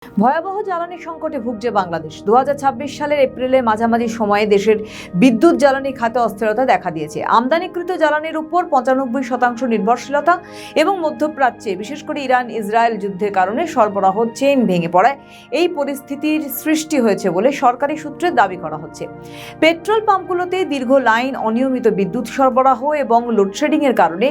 ভয়াবহ জ্বালানি সংকটে ভুগছে বাংলাদেশ। 2026 সালের এপ্রিলের মাঝামাঝি সময়ে দেশের বিদ্যুৎ জ্বালানি খাতে অস্থিরতা দেখা দিয়েছে। আমদানিকৃত জ্বালানির উপর 95% নির্ভরশীলতা এবং মধ্যপ্রাচ্যে বিশেষ করে ইরান ইসরায়েল যুদ্ধের কারণে সরবরাহ চেইন ভেঙে পড়ায় এই পরিস্থিতির সৃষ্টি হয়েছে বলে সরকারি সূত্রে দাবি করা হচ্ছে। পেট্রোল পাম্পগুলোতে দীর্ঘ লাইন, অনিয়মিত বিদ্যুৎ সরবরাহ এবং লোডশেডিং এর কারণে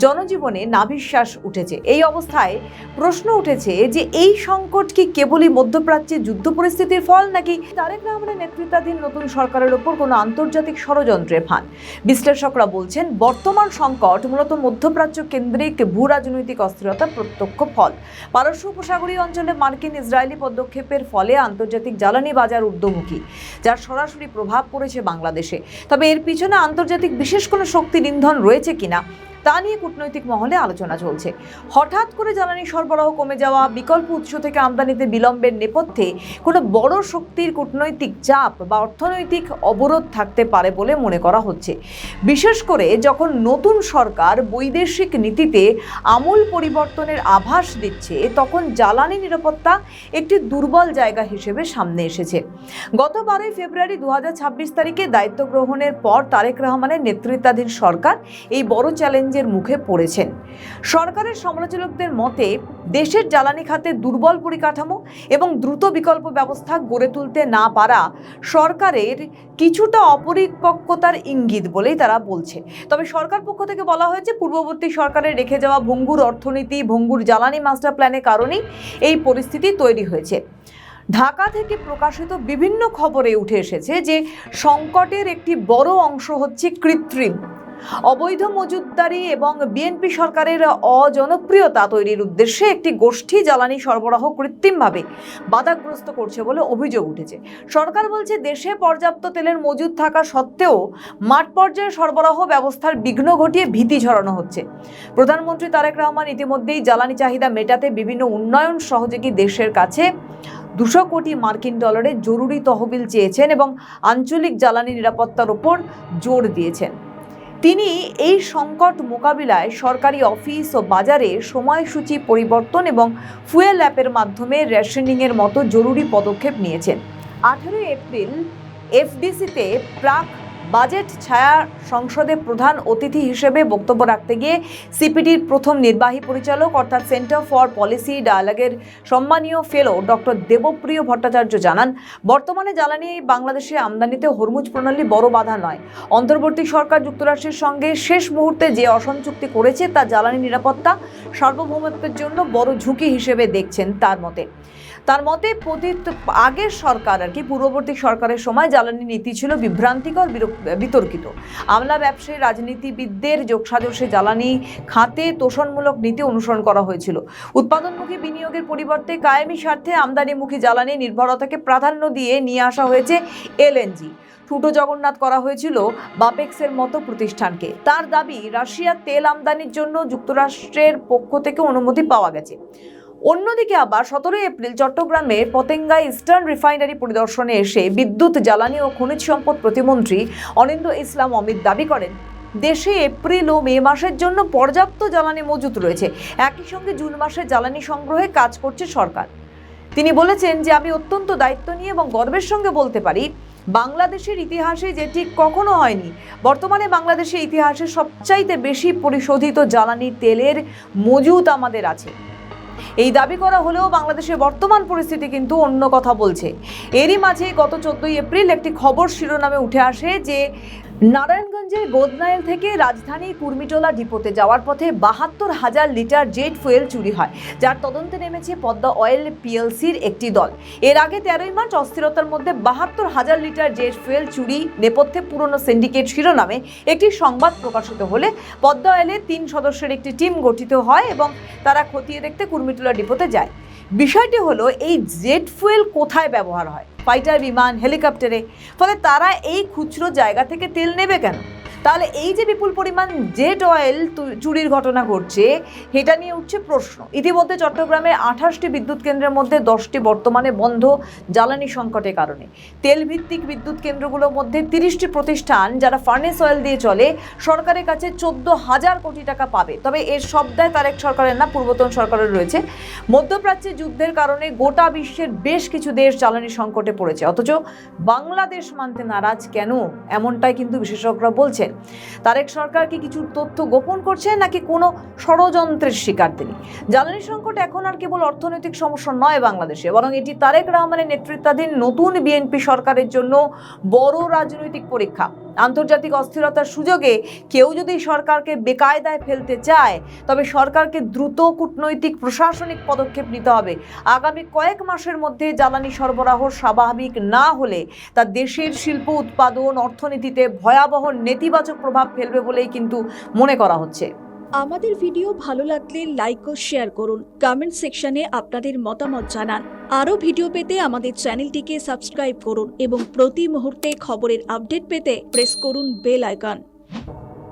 জনজীবনে নাভিশ্বাস উঠেছে। এই অবস্থায় প্রশ্ন উঠেছে যে এই সংকট কি কেবলই মধ্যপ্রাচ্যে যুদ্ধ পরিস্থিতির ফল, নাকি তারেক রহমানের নেতৃত্বাধীন নতুন সরকারের উপর কোনো আন্তর্জাতিক ষড়যন্ত্রের ফাঁদ? বিশ্লেষকরা বলছেন, বর্তমান সংকট মূলত মধ্যপ্রাচ্য কেন্দ্রিক ভূ রাজনৈতিক অস্থিরতার প্রত্যক্ষ ফল। পারস্য উপসাগরীয় অঞ্চলে মার্কিন ইসরায়েলি পদক্ষেপের ফলে আন্তর্জাতিক জ্বালানি বাজার ঊর্ধ্বমুখী, যার সরাসরি প্রভাব পড়েছে বাংলাদেশে। তবে এর পিছনে আন্তর্জাতিক বিশেষ কোনো শক্তির ইন্ধন রয়েছে কিনা তা নিয়ে কূটনৈতিক মহলে আলোচনা চলছে। হঠাৎ করে জ্বালানি সরবরাহ কমে যাওয়া, বিকল্প উৎস থেকে আমদানিতে বিলম্বের নেপথ্যে কোনো বড় শক্তির কূটনৈতিক চাপ বা অর্থনৈতিক অবরোধ থাকতে পারে বলে মনে করা হচ্ছে। বিশেষ করে যখন নতুন সরকার বৈদেশিক নীতিতে আমূল পরিবর্তনের আভাস দিচ্ছে, তখন জ্বালানি নিরাপত্তা একটি দুর্বল জায়গা হিসেবে সামনে এসেছে। গত 12 ফেব্রুয়ারি 2026 তারিখে দায়িত্ব গ্রহণের পর তারেক রহমানের নেতৃত্বাধীন সরকার এই বড় চ্যালেঞ্জের মুখে পড়েছেন। সরকারের সমালোচকদের মতে, দেশের জ্বালানি খাতে দুর্বল পরিকাঠামো এবং দ্রুত বিকল্প ব্যবস্থা গড়ে তুলতে না পারা সরকারের কিছুটা অপরিপক্কতার ইঙ্গিত বলেই তারা বলছে। তবে সরকার পক্ষ থেকে বলা হয়েছে, পূর্ববর্তী সরকারের রেখে যাওয়া ভঙ্গুর অর্থনীতি, ভঙ্গুর জ্বালানি মাস্টার প্ল্যানের কারণেই এই পরিস্থিতি তৈরি হয়েছে। ঢাকা থেকে প্রকাশিত বিভিন্ন খবরে উঠে এসেছে যে সংকটের একটি বড় অংশ হচ্ছে কৃত্রিম অবৈধ মজুতদারি এবং বিএনপি সরকারের অজনপ্রিয়তা তৈরির উদ্দেশ্যে একটি গোষ্ঠী জ্বালানি সরবরাহ কৃত্রিমভাবে বাধাগ্রস্ত করছে বলে অভিযোগ উঠেছে। সরকার বলছে, দেশে পর্যাপ্ত তেলের মজুদ থাকা সত্ত্বেও মাঠ পর্যায়ে সরবরাহ ব্যবস্থার বিঘ্ন ঘটিয়ে ভীতি ঝরানো হচ্ছে। প্রধানমন্ত্রী তারেক রহমান ইতিমধ্যেই জ্বালানি চাহিদা মেটাতে বিভিন্ন উন্নয়ন সহযোগী দেশের কাছে 200 কোটি মার্কিন ডলারের জরুরি তহবিল চেয়েছেন এবং আঞ্চলিক জ্বালানি নিরাপত্তার উপর জোর দিয়েছেন। তিনি এই সংকট মোকাবিলায় সরকারি অফিস ও বাজারে সময়সূচি পরিবর্তন এবং ফুয়েল অ্যাপের মাধ্যমে রেশনিংয়ের মতো জরুরি পদক্ষেপ নিয়েছেন। 18 এপ্রিল এফডিসিতে প্রাক বাজেট ছায়া সংসদে প্রধান অতিথি হিসেবে বক্তব্য রাখতে গিয়ে সিপিডির প্রথম নির্বাহী পরিচালক অর্থাৎ সেন্টার ফর পলিসি ডায়ালগের সম্মানীয় ফেলো ডক্টর দেবপ্রিয় ভট্টাচার্য জানান, বর্তমানে জ্বালানি বাংলাদেশে আমদানিতে হরমুজ প্রণালী বড় বাধা নয়। অন্তর্বর্তী সরকার যুক্তরাষ্ট্রের সঙ্গে শেষ মুহূর্তে যে অসম চুক্তি করেছে তা জ্বালানি নিরাপত্তা সার্বভৌমত্বের জন্য বড় ঝুঁকি হিসেবে দেখছেন। তার মতে আগের সরকার পূর্ববর্তী সরকারের সময় জ্বালানি নীতি ছিল বিভ্রান্তিকর, বিতর্কিত। আমলা ব্যবসায়ী, রাজনীতিবিদদের যোগসাজশে জ্বালানি খাতে তোষণমূলক নীতি অনুসরণ করা হয়েছিল। উৎপাদনমুখী বিনিয়োগের পরিবর্তে কায়েমি স্বার্থে আমদানিমুখী জ্বালানি নির্ভরতাকে প্রাধান্য দিয়ে নিয়ে আসা হয়েছে এলএনজি। ঠুটো জগন্নাথ করা হয়েছিল বাপেক্সের মতো প্রতিষ্ঠানকে। তার দাবি, রাশিয়ার তেল আমদানির জন্য যুক্তরাষ্ট্রের পক্ষ থেকে অনুমতি পাওয়া গেছে। অন্যদিকে আবার 17 এপ্রিল চট্টগ্রামের পতেঙ্গায় ইস্টার্ন রিফাইনারি পরিদর্শনে এসে বিদ্যুৎ, জ্বালানি ও খনিজ সম্পদ প্রতিমন্ত্রী অনিন্দ্য ইসলাম অমিত দাবি করেন, দেশে এপ্রিল ও মে মাসের জন্য পর্যাপ্ত জ্বালানি মজুত রয়েছে। একই সঙ্গে জুন মাসে জ্বালানি সংগ্রহে কাজ করছে সরকার। তিনি বলেছেন যে, আমি অত্যন্ত দায়িত্ব নিয়ে এবং গর্বের সঙ্গে বলতে পারি, বাংলাদেশের ইতিহাসে যেটি কখনো হয়নি, বর্তমানে বাংলাদেশের ইতিহাসে সবচাইতে বেশি পরিশোধিত জ্বালানি তেলের মজুত আমাদের আছে। এই দাবি করা হলেও বাংলাদেশের বর্তমান পরিস্থিতি কিন্তু অন্য কথা বলছে। এরই মাঝে গত 14 এপ্রিল একটি খবর শিরোনামে উঠে আসে যে, নারায়ণগঞ্জের গোদনাইল থেকে রাজধানী কুর্মিটোলা ডিপোতে যাওয়ার পথে 72,000 লিটার জেট ফুয়েল চুরি হয়, যার তদন্তে নেমেছে পদ্মা অয়েল পিএলসির একটি দল। এর আগে 13 মার্চ অস্থিরতার মধ্যে 72,000 লিটার জেট ফুয়েল চুরি নেপথ্যে পুরনো সিন্ডিকেট শিরোনামে একটি সংবাদ প্রকাশিত হলে পদ্মা অয়েলের 3 সদস্যের একটি টিম গঠিত হয় এবং তারা খতিয়ে দেখতে কুর্মিটোলা ডিপোতে যায়। বিষয়টি হলো, এই জেট ফুয়েল কোথায় ব্যবহার হয়? ফাইটার বিমান, হেলিকপ্টারে। ফলে তারা এই খুচরো জায়গা থেকে তেল নেবে কেন? তাহলে এই যে বিপুল পরিমাণ জেট অয়েল চুরির ঘটনা ঘটছে, এটা নিয়ে উঠছে প্রশ্ন। ইতিমধ্যে চট্টগ্রামের 28টি বিদ্যুৎ কেন্দ্রের মধ্যে 10টি বর্তমানে বন্ধ জ্বালানি সংকটের কারণে। তেল ভিত্তিক বিদ্যুৎ কেন্দ্রগুলোর মধ্যে 30টি প্রতিষ্ঠান যারা ফার্নেস অয়েল দিয়ে চলে সরকারের কাছে 14,000 কোটি টাকা পাবে। তবে এর সব দায় তারেক সরকারের না, পূর্বতন সরকারের রয়েছে। মধ্যপ্রাচ্যে যুদ্ধের কারণে গোটা বিশ্বের বেশ কিছু দেশ জ্বালানি সংকটে পড়েছে, অথচ বাংলাদেশ মানতে নারাজ কেন, এমনটাই কিন্তু বিশেষজ্ঞরা বলছেন। তারেক সরকার কি কিছু তথ্য গোপন করছেন নাকি কোনো ষড়যন্ত্রের শিকার তিনি? জ্বালানি সংকট এখন আর কেবল অর্থনৈতিক সমস্যা নয় বাংলাদেশে, বরং এটি তারেক রহমানের নেতৃত্বাধীন নতুন বিএনপি সরকারের জন্য বড় রাজনৈতিক পরীক্ষা। আন্তর্জাতিক অস্থিরতার সুযোগে কেউ যদি সরকারকে বেকায়দায় ফেলতে চায়, তবে সরকারকে দ্রুত কূটনৈতিক প্রশাসনিক পদক্ষেপ নিতে হবে। আগামী কয়েক মাসের মধ্যে জ্বালানি সরবরাহ স্বাভাবিক না হলে তা দেশের শিল্প উৎপাদন, অর্থনীতিতে ভয়াবহ নেতিবাচক প্রভাব ফেলবে বলেই কিন্তু মনে করা হচ্ছে। আমাদের ভিডিও ভালো লাগলে লাইক ও শেয়ার করুন, কমেন্ট সেকশনে আপনাদের মতামত জানান। আরও ভিডিও পেতে আমাদের চ্যানেলটিকে সাবস্ক্রাইব করুন এবং প্রতি মুহূর্তে খবরের আপডেট পেতে প্রেস করুন বেল আইকন।